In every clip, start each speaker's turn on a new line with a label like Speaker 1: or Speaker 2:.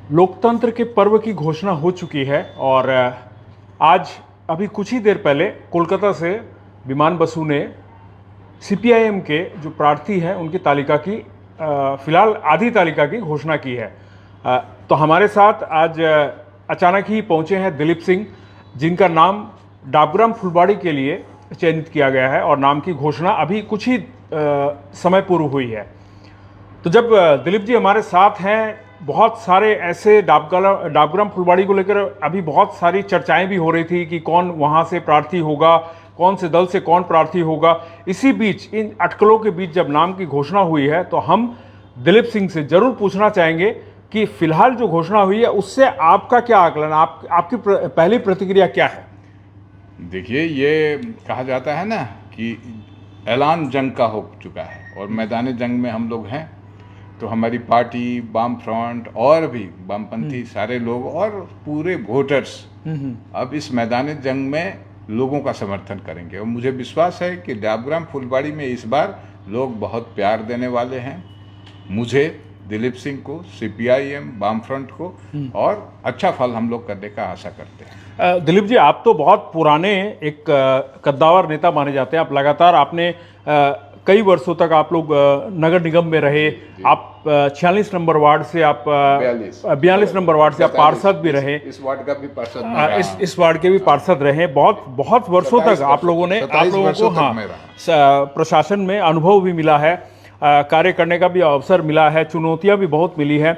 Speaker 1: लोकतंत्र के पर्व की घोषणा हो चुकी है और आज अभी कुछ ही देर पहले कोलकाता से विमान बसु ने सीपीआईएम के जो प्रार्थी हैं उनकी तालिका की फिलहाल आधी तालिका की घोषणा की है। तो हमारे साथ आज अचानक ही पहुंचे हैं दिलीप सिंह, जिनका नाम डाबग्राम फुलबाड़ी के लिए चयनित किया गया है और नाम की घोषणा अभी कुछ ही समय पूर्व हुई है। तो जब दिलीप जी हमारे साथ हैं, बहुत सारे ऐसे डाबग्राम फुलबाड़ी को लेकर अभी बहुत सारी चर्चाएं भी हो रही थी कि कौन वहां से प्रार्थी होगा, कौन से दल से कौन प्रार्थी होगा। इसी बीच इन अटकलों के बीच जब नाम की घोषणा हुई है तो हम दिलीप सिंह से जरूर पूछना चाहेंगे कि फिलहाल जो घोषणा हुई है उससे आपका क्या आकलन, आपकी पहली प्रतिक्रिया क्या है?
Speaker 2: देखिए, ये कहा जाता है ना कि ऐलान जंग का हो चुका है और मैदान जंग में हम लोग हैं। तो हमारी पार्टी, वाम फ्रंट और भी वामपंथी सारे लोग और पूरे वोटर्स अब इस मैदान जंग में लोगों का समर्थन करेंगे और मुझे विश्वास है कि डाबग्राम फुलबाड़ी में इस बार लोग बहुत प्यार देने वाले हैं मुझे, दिलीप सिंह को, सीपीआईएम, वाम फ्रंट को, और अच्छा फल हम लोग करने का आशा करते हैं।
Speaker 1: दिलीप जी, आप तो बहुत पुराने एक कद्दावर नेता माने जाते हैं। आप लगातार आपने कई वर्षों तक आप लोग नगर निगम में रहे। आप 46 नंबर वार्ड से आप 42 नंबर वार्ड से आप पार्षद भी रहे।
Speaker 2: इस वार्ड का भी पार्षद,
Speaker 1: इस वार्ड के भी पार्षद रहे। बहुत वर्षों तक आप लोगों को प्रशासन में अनुभव भी मिला है, कार्य करने का भी अवसर मिला है, चुनौतियां भी बहुत मिली है।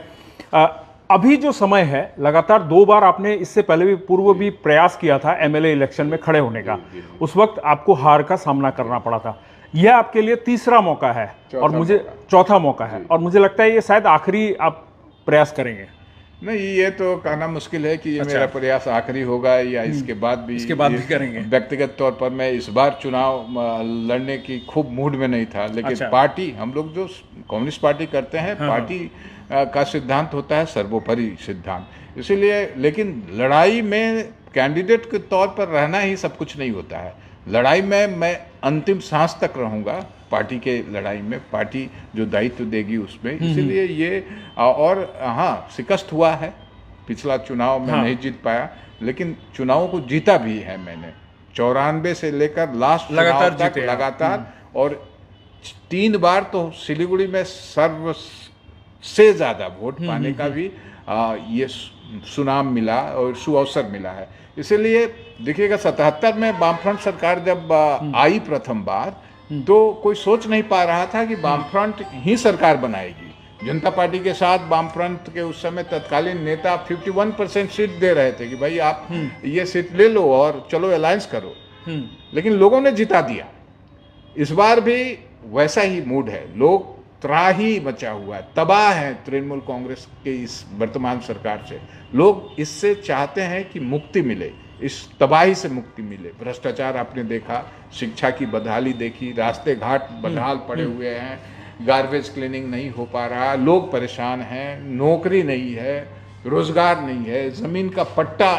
Speaker 1: अभी जो समय है, लगातार 2 बार आपने इससे पहले भी पूर्व भी प्रयास किया था एमएलए इलेक्शन में खड़े होने का। उस वक्त आपको हार का सामना करना पड़ा था। यह आपके लिए तीसरा मौका है और मुझे चौथा मौका है और मुझे लगता है ये शायद आखिरी आप प्रयास करेंगे।
Speaker 2: नहीं, ये तो कहना मुश्किल है कि ये मेरा प्रयास आखिरी होगा या इसके बाद भी
Speaker 1: करेंगे।
Speaker 2: व्यक्तिगत तौर पर मैं इस बार चुनाव लड़ने की खूब मूड में नहीं था, लेकिन पार्टी, हम लोग जो कम्युनिस्ट पार्टी करते हैं, पार्टी का सिद्धांत होता है सर्वोपरि सिद्धांत। इसीलिए, लेकिन लड़ाई में कैंडिडेट के तौर पर रहना ही सब कुछ नहीं होता है। लड़ाई में मैं अंतिम सांस तक रहूंगा, पार्टी के लड़ाई में, पार्टी जो दायित्व देगी उसमें। इसीलिए ये, और हाँ, शिकस्त हुआ है, पिछला चुनाव में नहीं जीत पाया, लेकिन चुनावों को जीता भी है मैंने। 94 से लेकर लास्ट लगातार तक लगातार, और 3 बार तो सिलीगुड़ी में सर्व से ज्यादा वोट पाने का भी ये सुनाम मिला और सुअवसर मिला है। इसलिए देखिएगा, 77 में वामफ्रंट सरकार जब आई प्रथम बार, तो कोई सोच नहीं पा रहा था कि वामफ्रंट ही सरकार बनाएगी। जनता पार्टी के साथ वामफ्रंट के उस समय तत्कालीन नेता 51% सीट दे रहे थे कि भाई आप ये सीट ले लो और चलो अलायंस करो, लेकिन लोगों ने जिता दिया। इस बार भी वैसा ही मूड है, लोग त्राही मचा हुआ है, तबाह है तृणमूल कांग्रेस के इस वर्तमान सरकार से। लोग इससे चाहते हैं कि मुक्ति मिले, इस तबाही से मुक्ति मिले। भ्रष्टाचार आपने देखा, शिक्षा की बदहाली देखी, रास्ते घाट बदहाल पड़े हुए हैं, गार्बेज क्लीनिंग नहीं हो पा रहा, लोग परेशान हैं, नौकरी नहीं है, रोजगार नहीं है, जमीन का पट्टा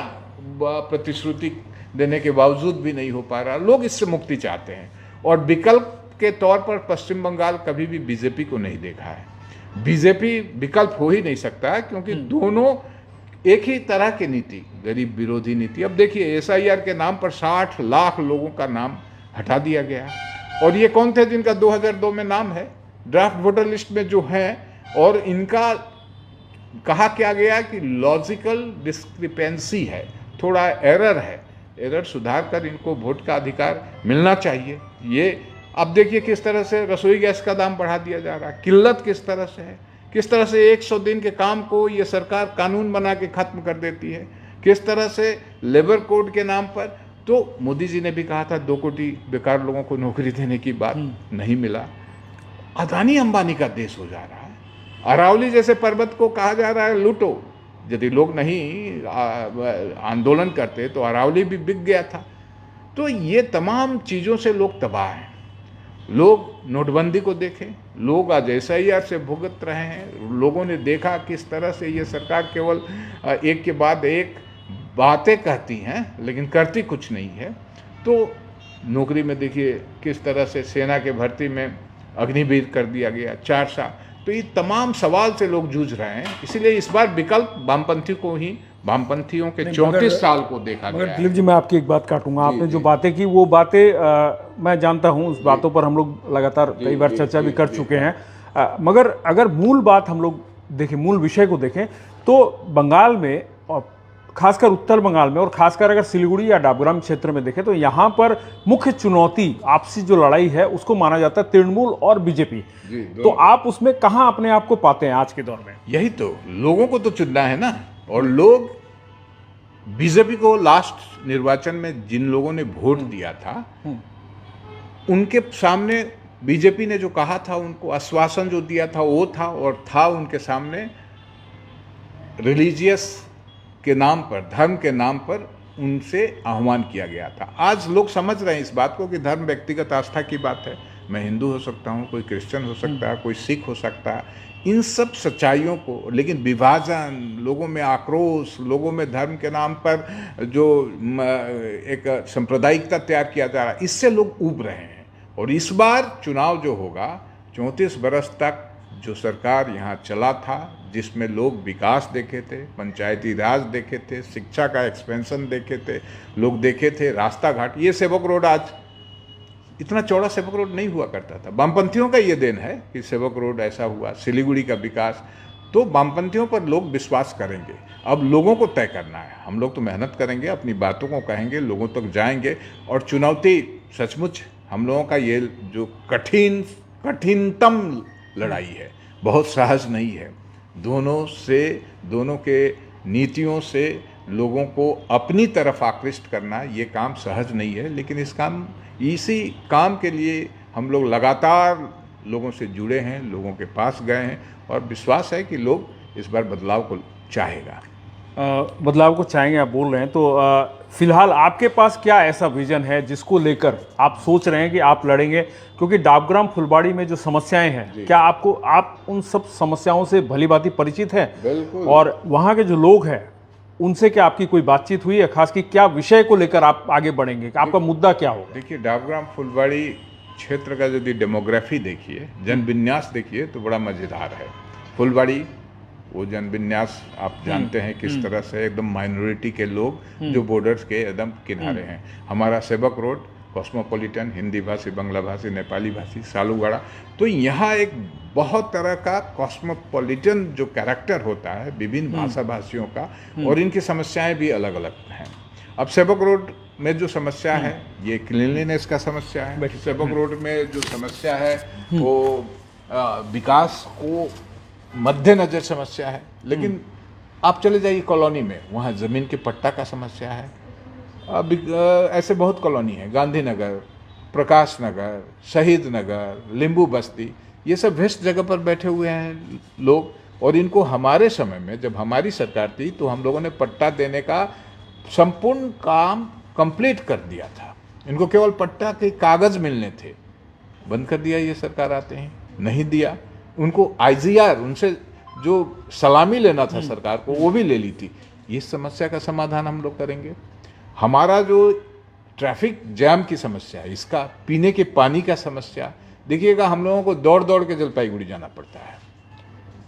Speaker 2: प्रतिश्रुति देने के बावजूद भी नहीं हो पा रहा। लोग इससे मुक्ति चाहते हैं और विकल्प के तौर पर पश्चिम बंगाल कभी भी बीजेपी को नहीं देखा है। बीजेपी विकल्प हो ही नहीं सकता, क्योंकि दोनों एक ही तरह की नीति, गरीब विरोधी नीति। अब देखिए, एसआईआर के नाम पर 60 लाख लोगों का नाम हटा दिया गया, और ये कौन थे जिनका 2002 में नाम है ड्राफ्ट वोटर लिस्ट में जो है, और इनका कहा क्या गया कि लॉजिकल डिस्क्रिपेंसी है, थोड़ा एरर है, एरर सुधार कर इनको वोट का अधिकार मिलना चाहिए। ये अब देखिए किस तरह से रसोई गैस का दाम बढ़ा दिया जा रहा है, किल्लत किस तरह से है, किस तरह से 100 दिन के काम को ये सरकार कानून बना के खत्म कर देती है, किस तरह से लेबर कोड के नाम पर। तो मोदी जी ने भी कहा था 2 कोटी बेकार लोगों को नौकरी देने की बात, नहीं मिला। अदानी अंबानी का देश हो जा रहा है। अरावली जैसे पर्वत को कहा जा रहा है लूटो, यदि लोग नहीं आंदोलन करते तो अरावली भी बिक गया था। तो ये तमाम चीज़ों से लोग तबाह हैं। लोग नोटबंदी को देखें, लोग आज एसआईआर से भुगत रहे हैं। लोगों ने देखा किस तरह से ये सरकार केवल एक के बाद एक बातें कहती हैं, लेकिन करती कुछ नहीं है। तो नौकरी में देखिए किस तरह से सेना के भर्ती में अग्निवीर कर दिया गया, तो ये तमाम सवाल से लोग जूझ रहे हैं। इसीलिए इस बार विकल्प वामपंथियों के 34 साल को देखा
Speaker 1: मगर
Speaker 2: गया है।
Speaker 1: दिलीप जी, मैं आपकी एक बात काटूंगा। आपने जो बातें की वो बातें मैं जानता हूं, उस बातों पर हम लोग लगातार कई बार चर्चा भी कर चुके हैं। मगर अगर मूल बात हम लोग देखें, मूल विषय को देखें, तो बंगाल में और खासकर उत्तर बंगाल में और खासकर अगर सिलीगुड़ी या डाबग्राम क्षेत्र में देखें तो यहाँ पर मुख्य चुनौती, आपसी जो लड़ाई है, उसको माना जाता है तृणमूल और बीजेपी। तो आप उसमें कहाँ अपने आप को पाते हैं आज के दौर में?
Speaker 2: यही तो, लोगों को तो चुनना है ना। और लोग बीजेपी को लास्ट निर्वाचन में जिन लोगों ने वोट दिया था, उनके सामने बीजेपी ने जो कहा था, उनको आश्वासन जो दिया था वो था, और था उनके सामने रिलीजियस के नाम पर, धर्म के नाम पर उनसे आह्वान किया गया था। आज लोग समझ रहे हैं इस बात को कि धर्म व्यक्तिगत आस्था की बात है। मैं हिंदू हो सकता हूँ, कोई क्रिश्चियन हो सकता है, कोई सिख हो सकता है, इन सब सच्चाइयों को, लेकिन विभाजन, लोगों में आक्रोश, लोगों में धर्म के नाम पर जो एक सांप्रदायिकता तैयार किया जा रहा है, इससे लोग ऊब रहे हैं। और इस बार चुनाव जो होगा, 34 बरस तक जो सरकार यहाँ चला था, जिसमें लोग विकास देखे थे, पंचायती राज देखे थे, शिक्षा का एक्सपेंशन देखे थे, लोग देखे थे रास्ता घाट, ये सेवक रोड, आज इतना चौड़ा सेवक रोड नहीं हुआ करता था। वामपंथियों का ये देन है कि सेवक रोड ऐसा हुआ, सिलीगुड़ी का विकास। तो वामपंथियों पर लोग विश्वास करेंगे। अब लोगों को तय करना है। हम लोग तो मेहनत करेंगे, अपनी बातों को कहेंगे, लोगों तक जाएंगे। और चुनौती सचमुच हम लोगों का ये जो कठिनतम लड़ाई है, बहुत सहज नहीं है। दोनों के नीतियों से लोगों को अपनी तरफ आकृष्ट करना, ये काम सहज नहीं है। लेकिन इसी काम के लिए हम लोग लगातार लोगों से जुड़े हैं, लोगों के पास गए हैं, और विश्वास है कि लोग इस बार बदलाव को चाहेगा।
Speaker 1: बदलाव को चाहेंगे, आप बोल रहे हैं। तो फिलहाल आपके पास क्या ऐसा विजन है जिसको लेकर आप सोच रहे हैं कि आप लड़ेंगे? क्योंकि डाबग्राम फुलबाड़ी में जो समस्याएं हैं, क्या आप उन सब समस्याओं से भलीभांति परिचित हैं?
Speaker 2: बिल्कुल।
Speaker 1: और वहाँ के जो लोग हैं उनसे क्या आपकी कोई बातचीत हुई है? खास की क्या विषय को लेकर आप आगे बढ़ेंगे, आपका मुद्दा क्या होगा?
Speaker 2: देखिए, डाबग्राम फुलबाड़ी क्षेत्र का यदि डेमोग्राफी देखिए, जनविन्यास देखिए, तो बड़ा मज़ेदार है। फुलबाड़ी, वो जनविन्यास आप जानते हैं किस तरह से, एकदम माइनॉरिटी के लोग जो बॉर्डर्स के एकदम किनारे हैं। हमारा सेवक रोड कॉस्मोपॉलिटन, हिंदी भाषी, बांग्ला भाषी, नेपाली भाषी, सालूगढ़ा। तो यहाँ एक बहुत तरह का कॉस्मोपॉलिटन जो कैरेक्टर होता है विभिन्न भाषा भाषियों का, और इनकी समस्याएं भी अलग अलग हैं। अब सेवक रोड में जो समस्या है, ये क्लीनलीनेस का समस्या है। सेवक रोड में जो समस्या है वो विकास को मद्देनजर समस्या है। लेकिन आप चले जाइए कॉलोनी में, वहाँ ज़मीन के पट्टा का समस्या है। अब ऐसे बहुत कॉलोनी है, गांधीनगर, प्रकाश नगर, शहीद नगर, लिंबू बस्ती, ये सब वेस्ट जगह पर बैठे हुए हैं लोग। और इनको हमारे समय में, जब हमारी सरकार थी, तो हम लोगों ने पट्टा देने का संपूर्ण काम कंप्लीट कर दिया था। इनको केवल पट्टा के कागज़ मिलने थे, बंद कर दिया ये सरकार आते हैं, नहीं दिया। उनको IGR, उनसे जो सलामी लेना था सरकार को, वो भी ले ली थी। ये समस्या का समाधान हम लोग करेंगे। हमारा जो ट्रैफिक जैम की समस्या है, इसका पीने के पानी का समस्या, देखिएगा हम लोगों को दौड़ दौड़ के जलपाईगुड़ी जाना पड़ता है,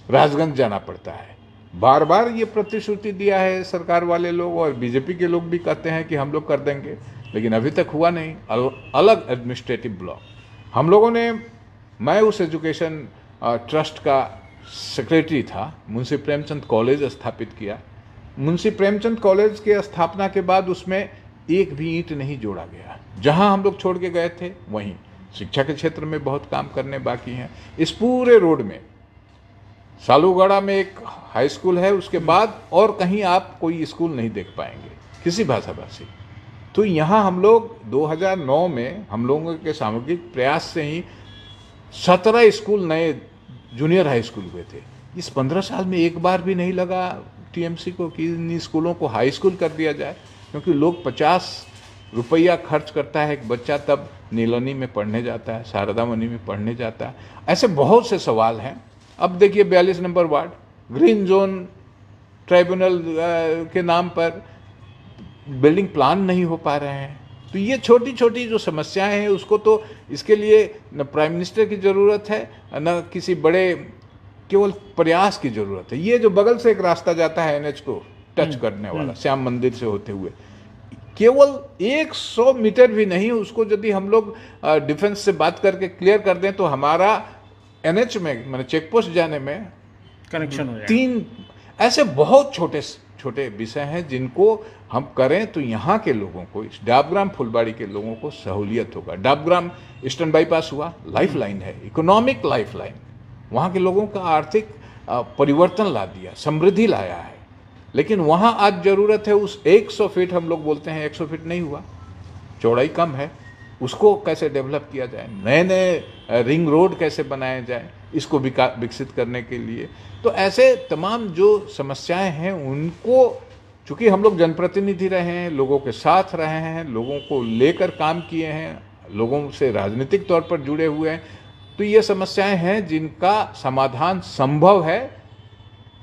Speaker 2: राजगंज जाना पड़ता है। बार बार ये प्रतिश्रुति दिया है सरकार वाले लोग, और बीजेपी के लोग भी कहते हैं कि हम लोग कर देंगे, लेकिन अभी तक हुआ नहीं। अलग एडमिनिस्ट्रेटिव ब्लॉक हम लोगों ने, मैं उस एजुकेशन ट्रस्ट का सेक्रेटरी था, मुंशी प्रेमचंद कॉलेज स्थापित किया। मुंशी प्रेमचंद कॉलेज के स्थापना के बाद उसमें एक भी ईंट नहीं जोड़ा गया। जहां हम लोग छोड़ के गए थे, वहीं शिक्षा के क्षेत्र में बहुत काम करने बाकी हैं। इस पूरे रोड में सालूगढ़ा में एक हाई स्कूल है, उसके बाद और कहीं आप कोई स्कूल नहीं देख पाएंगे किसी भाषा भाषी। तो यहाँ हम लोग 2009 में हम लोगों के सामूहिक प्रयास से ही 17 स्कूल नए जूनियर हाई स्कूल हुए थे। इस 15 साल में एक बार भी नहीं लगा TMC को कि इन स्कूलों को हाई स्कूल कर दिया जाए, क्योंकि लोग 50 रुपया खर्च करता है एक बच्चा, तब नीलोनी में पढ़ने जाता है, शारदा मनी में पढ़ने जाता है। ऐसे बहुत से सवाल हैं। अब देखिए 42 number ward, green zone tribunal के नाम पर बिल्डिंग प्लान नहीं हो पा रहे हैं। तो ये छोटी छोटी जो समस्याएं हैं, उसको तो इसके लिए न प्राइम मिनिस्टर की ज़रूरत है, न किसी बड़े केवल प्रयास की जरूरत है। ये जो बगल से एक रास्ता जाता है एनएच को टच करने वाला, श्याम मंदिर से होते हुए, केवल 100 मीटर भी नहीं, उसको यदि हम लोग डिफेंस से बात करके क्लियर कर दें तो हमारा एनएच में, मैंने चेक पोस्ट जाने में
Speaker 1: कनेक्शन हो जाएगा।
Speaker 2: 3 ऐसे बहुत छोटे छोटे विषय हैं जिनको हम करें तो यहाँ के लोगों को, इस डाबग्राम फुलबाड़ी के लोगों को सहूलियत होगा। डाबग्राम ईस्टर्न बाईपास हुआ, लाइफ लाइन है, इकोनॉमिक लाइफ लाइन, वहाँ के लोगों का आर्थिक परिवर्तन ला दिया, समृद्धि लाया है। लेकिन वहाँ आज जरूरत है उस 100 फीट, हम लोग बोलते हैं 100 फीट नहीं हुआ, चौड़ाई कम है, उसको कैसे डेवलप किया जाए, नए नए रिंग रोड कैसे बनाए जाए, इसको विकसित करने के लिए। तो ऐसे तमाम जो समस्याएं हैं उनको, चूँकि हम लोग जनप्रतिनिधि रहे हैं, लोगों के साथ रहे हैं, लोगों को लेकर काम किए हैं, लोगों से राजनीतिक तौर पर जुड़े हुए हैं, तो ये समस्याएं हैं जिनका समाधान संभव है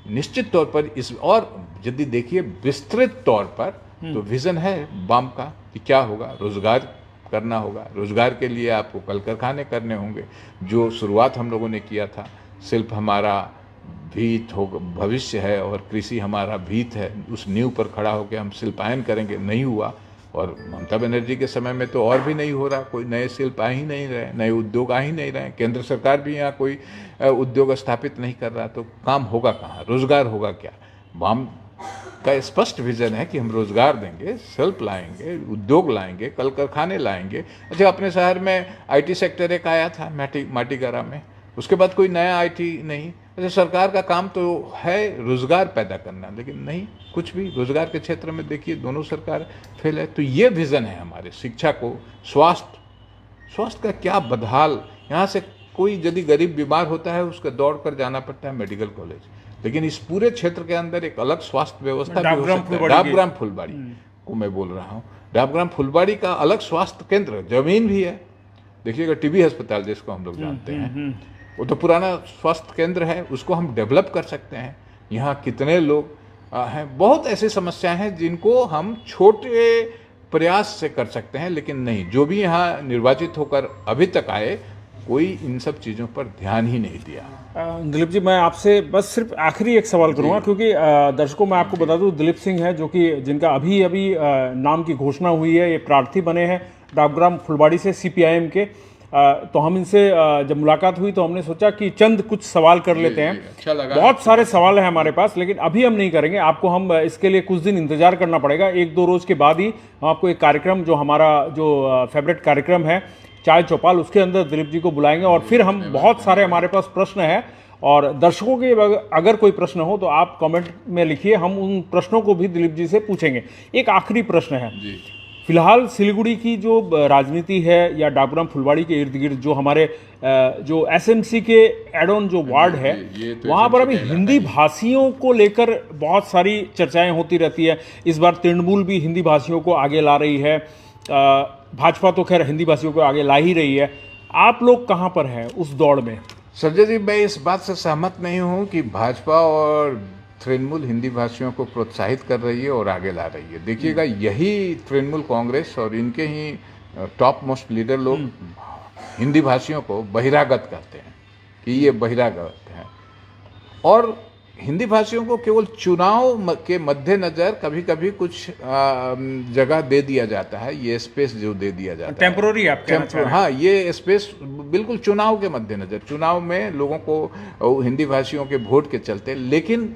Speaker 2: निश्चित तौर पर। इस और यदि देखिए विस्तृत तौर पर तो विजन है वाम का कि क्या होगा, रोजगार करना होगा, रोजगार के लिए आपको कल कारखाने करने होंगे। जो शुरुआत हम लोगों ने किया था, शिल्प हमारा भीत हो, भविष्य है, और कृषि हमारा भीत है, उस नींव पर खड़ा होकर हम शिल्पायन करेंगे, नहीं हुआ। और ममता बनर्जी के समय में तो और भी नहीं हो रहा, कोई नए शिल्प आ ही नहीं रहे, नए उद्योग आ ही नहीं रहे, केंद्र सरकार भी यहाँ कोई उद्योग स्थापित नहीं कर रहा, तो काम होगा कहाँ, रोजगार होगा क्या। वाम का स्पष्ट विजन है कि हम रोजगार देंगे, शिल्प लाएंगे, उद्योग लाएंगे, कल कारखाने लाएंगे। अच्छा, अपने शहर में आईटी सेक्टर एक आया था माटीगरा में, उसके बाद कोई नया आईटी नहीं। अच्छा, सरकार का काम तो है रोजगार पैदा करना, लेकिन नहीं, कुछ भी रोजगार के क्षेत्र में देखिए दोनों सरकार फेल है। तो ये विजन है हमारे, शिक्षा को, स्वास्थ्य का क्या बदहाल। यहाँ से कोई यदि गरीब बीमार होता है उसका दौड़ कर जाना पड़ता है मेडिकल कॉलेज, लेकिन इस पूरे क्षेत्र के अंदर एक अलग स्वास्थ्य व्यवस्था भी हो सकता है। डाबग्राम फुलबाड़ी को मैं बोल रहा हूँ, डाबग्राम फुलबाड़ी का अलग स्वास्थ्य केंद्र, जमीन भी है। देखिएगा टीबी अस्पताल जिसको हम लोग जानते हैं, वो तो पुराना स्वास्थ्य केंद्र है, उसको हम डेवलप कर सकते हैं। यहाँ कितने लोग हैं, बहुत ऐसी समस्याएं हैं जिनको हम छोटे प्रयास से कर सकते हैं, लेकिन नहीं, जो भी यहाँ निर्वाचित होकर अभी तक आए, कोई इन सब चीज़ों पर ध्यान ही नहीं दिया।
Speaker 1: दिलीप जी, मैं आपसे बस सिर्फ आखिरी एक सवाल करूंगा, क्योंकि दर्शकों मैं आपको बता दूं, दिलीप सिंह है जो कि जिनका अभी अभी नाम की घोषणा हुई है, ये प्रार्थी बने हैं डाबग्राम फुलबाड़ी से सीपीआईएम के। तो हम इनसे जब मुलाकात हुई तो हमने सोचा कि चंद कुछ सवाल कर लेते हैं।
Speaker 2: अच्छा लगा।
Speaker 1: बहुत सारे सवाल हैं हमारे पास, लेकिन अभी हम नहीं करेंगे, आपको हम इसके लिए कुछ दिन इंतजार करना पड़ेगा। 1-2 रोज के बाद ही हम आपको एक कार्यक्रम, जो हमारा जो फेवरेट कार्यक्रम है चाय चौपाल, उसके अंदर दिलीप जी को बुलाएंगे, और फिर हम बहुत सारे हमारे पास प्रश्न हैं, और दर्शकों के अगर कोई प्रश्न हो तो आप कमेंट में लिखिए, हम उन प्रश्नों को भी दिलीप जी से पूछेंगे। एक आखिरी प्रश्न है, फिलहाल सिलीगुड़ी की जो राजनीति है या डाबग्राम फुलबाड़ी के इर्द गिर्द जो हमारे जो एसएमसी के एडोन जो वार्ड है,
Speaker 2: तो
Speaker 1: वहाँ पर अभी हिंदी भाषियों को लेकर बहुत सारी चर्चाएं होती रहती है। इस बार तृणमूल भी हिंदी भाषियों को आगे ला रही है, भाजपा तो खैर हिंदी भाषियों को आगे ला ही रही है। आप लोग कहाँ पर हैं उस दौड़ में?
Speaker 2: संजय जी, मैं इस बात से सहमत नहीं हूँ कि भाजपा और तृणमूल हिंदी भाषियों को प्रोत्साहित कर रही है और आगे ला रही है। देखिएगा, यही तृणमूल कांग्रेस और इनके ही टॉप मोस्ट लीडर लोग हिंदी भाषियों को बहिरागत कहते हैं कि ये बहिरागत हैं, और हिंदी भाषियों को केवल चुनाव के मद्देनजर कभी कभी कुछ जगह दे दिया जाता है, ये स्पेस जो दे दिया जाता है
Speaker 1: टेम्पोररी, आप कहना चाह रहे हैं?
Speaker 2: हाँ, ये स्पेस बिल्कुल चुनाव के मद्देनजर, चुनाव में लोगों को हिंदी भाषियों के वोट के चलते। लेकिन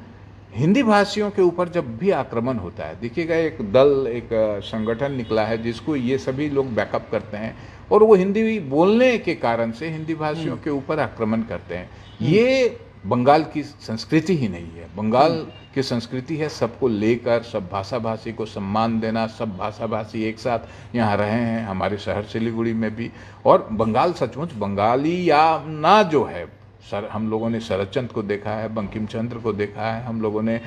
Speaker 2: हिंदी भाषियों के ऊपर जब भी आक्रमण होता है, देखिएगा एक दल, एक संगठन निकला है जिसको ये सभी लोग बैकअप करते हैं, और वो हिंदी बोलने के कारण से हिंदी भाषियों के ऊपर आक्रमण करते हैं। ये बंगाल की संस्कृति ही नहीं है। बंगाल की संस्कृति है सबको लेकर, सब भाषा भाषी को सम्मान देना, सब भाषा भाषी एक साथ यहाँ रहे हैं, हमारे शहर सिलीगुड़ी में भी। और बंगाल सचमुच बंगाली या ना जो है, हम लोगों ने शरद चंद्र को देखा है, बंकिम चंद्र को देखा है, हम लोगों ने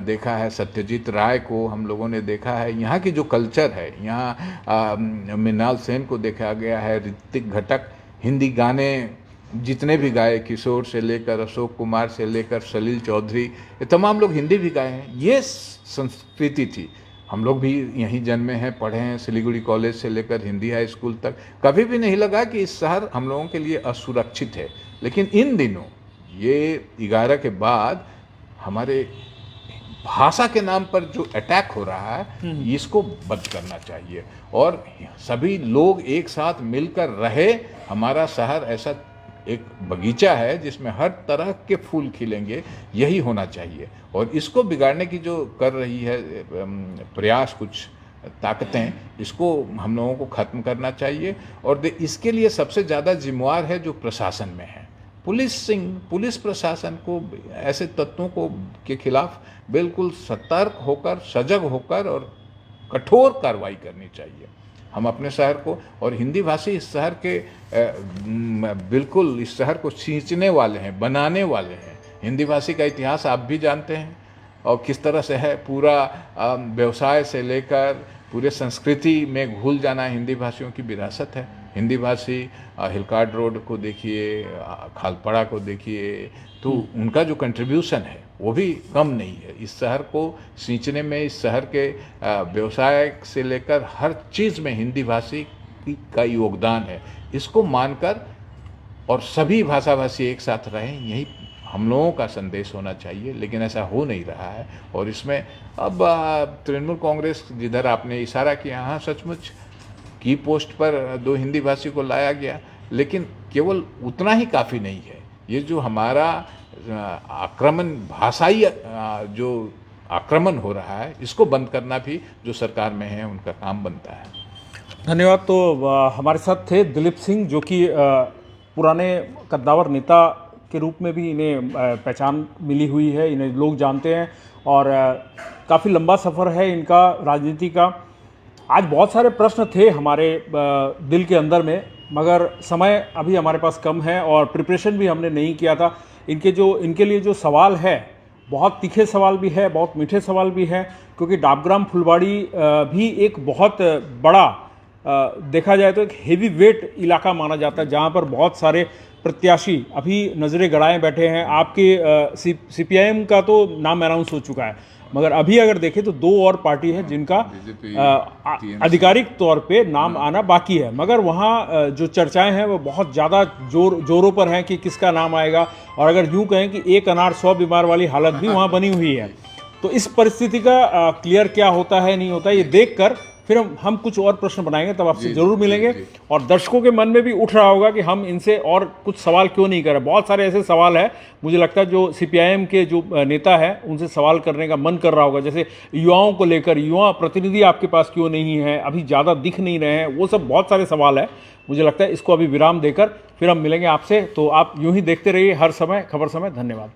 Speaker 2: देखा है सत्यजीत राय को, हम लोगों ने देखा है यहाँ की जो कल्चर है, यहाँ मृणाल सेन को देखा गया है, ऋतिक घटक, हिंदी गाने जितने भी गाए, किशोर से लेकर अशोक कुमार से लेकर सलील चौधरी, ये तमाम लोग हिंदी भी गाए हैं। ये संस्कृति थी। हम लोग भी यहीं जन्मे हैं, पढ़े हैं, सिलीगुड़ी कॉलेज से लेकर हिंदी हाई स्कूल तक। कभी भी नहीं लगा कि इस शहर हम लोगों के लिए असुरक्षित है। लेकिन इन दिनों ये 11 के बाद हमारे भाषा के नाम पर जो अटैक हो रहा है इसको बंद करना चाहिए और सभी लोग एक साथ मिलकर रहे। हमारा शहर ऐसा एक बगीचा है जिसमें हर तरह के फूल खिलेंगे, यही होना चाहिए। और इसको बिगाड़ने की जो कर रही है प्रयास कुछ ताकतें, इसको हम लोगों को ख़त्म करना चाहिए। और इसके लिए सबसे ज़्यादा जिम्मेवार है जो प्रशासन में है। पुलिस प्रशासन को ऐसे तत्वों को के खिलाफ बिल्कुल सतर्क होकर, सजग होकर और कठोर कार्रवाई करनी चाहिए। हम अपने शहर को और हिंदी भाषी इस शहर के बिल्कुल इस शहर को सींचने वाले हैं, बनाने वाले हैं। हिंदी भाषी का इतिहास आप भी जानते हैं और किस तरह से है, पूरा व्यवसाय से लेकर पूरे संस्कृति में घुल जाना हिंदी भाषियों की विरासत है। हिंदी भाषी हिलकार्ड रोड को देखिए, खालपाड़ा को देखिए, तो उनका जो कंट्रीब्यूशन है वो भी कम नहीं है। इस शहर को सींचने में, इस शहर के व्यवसाय से लेकर हर चीज़ में हिंदी भाषी का योगदान है। इसको मानकर और सभी भाषाभाषी एक साथ रहें, यही हम लोगों का संदेश होना चाहिए। लेकिन ऐसा हो नहीं रहा है और इसमें अब तृणमूल कांग्रेस, जिधर आपने इशारा किया, हाँ सचमुच की पोस्ट पर 2 हिंदी भाषी को लाया गया, लेकिन केवल उतना ही काफ़ी नहीं है। ये जो हमारा आक्रमण, भाषाई जो आक्रमण हो रहा है, इसको बंद करना भी जो सरकार में है उनका काम बनता है।
Speaker 1: धन्यवाद। तो हमारे साथ थे दिलीप सिंह, जो कि पुराने कद्दावर नेता के रूप में भी इन्हें पहचान मिली हुई है, इन्हें लोग जानते हैं और काफ़ी लंबा सफ़र है इनका राजनीति का। आज बहुत सारे प्रश्न थे हमारे दिल के अंदर में, मगर समय अभी हमारे पास कम है और प्रिपरेशन भी हमने नहीं किया था। इनके लिए जो सवाल है, बहुत तीखे सवाल भी है, बहुत मीठे सवाल भी है, क्योंकि डाबग्राम फुलवाड़ी भी एक बहुत बड़ा, देखा जाए तो एक हेवी वेट इलाका माना जाता है, जहाँ पर बहुत सारे प्रत्याशी अभी नज़रें गड़ाए बैठे हैं। आपके सीपीआईएम का तो नाम अनाउंस हो चुका है, मगर अभी अगर देखें तो 2 और पार्टी है जिनका आधिकारिक तौर पे नाम आना बाकी है। मगर वहाँ जो चर्चाएं हैं वो बहुत ज़्यादा जोरों पर हैं कि किसका नाम आएगा। और अगर यूँ कहें कि एक अनार 100 बीमार वाली हालत भी वहाँ बनी हुई है। तो इस परिस्थिति का क्लियर क्या होता है, नहीं होता है, ये देख कर फिर हम कुछ और प्रश्न बनाएंगे, तब आपसे जरूर मिलेंगे। और दर्शकों के मन में भी उठ रहा होगा कि हम इनसे और कुछ सवाल क्यों नहीं करें। बहुत सारे ऐसे सवाल हैं, मुझे लगता है जो सीपीआईएम के जो नेता हैं उनसे सवाल करने का मन कर रहा होगा। जैसे युवाओं को लेकर, युवा प्रतिनिधि आपके पास क्यों नहीं है, अभी ज़्यादा दिख नहीं रहे हैं, वो सब बहुत सारे सवाल हैं। मुझे लगता है इसको अभी विराम देकर फिर हम मिलेंगे आपसे। तो आप यूँ ही देखते रहिए हर समय खबर समय। धन्यवाद।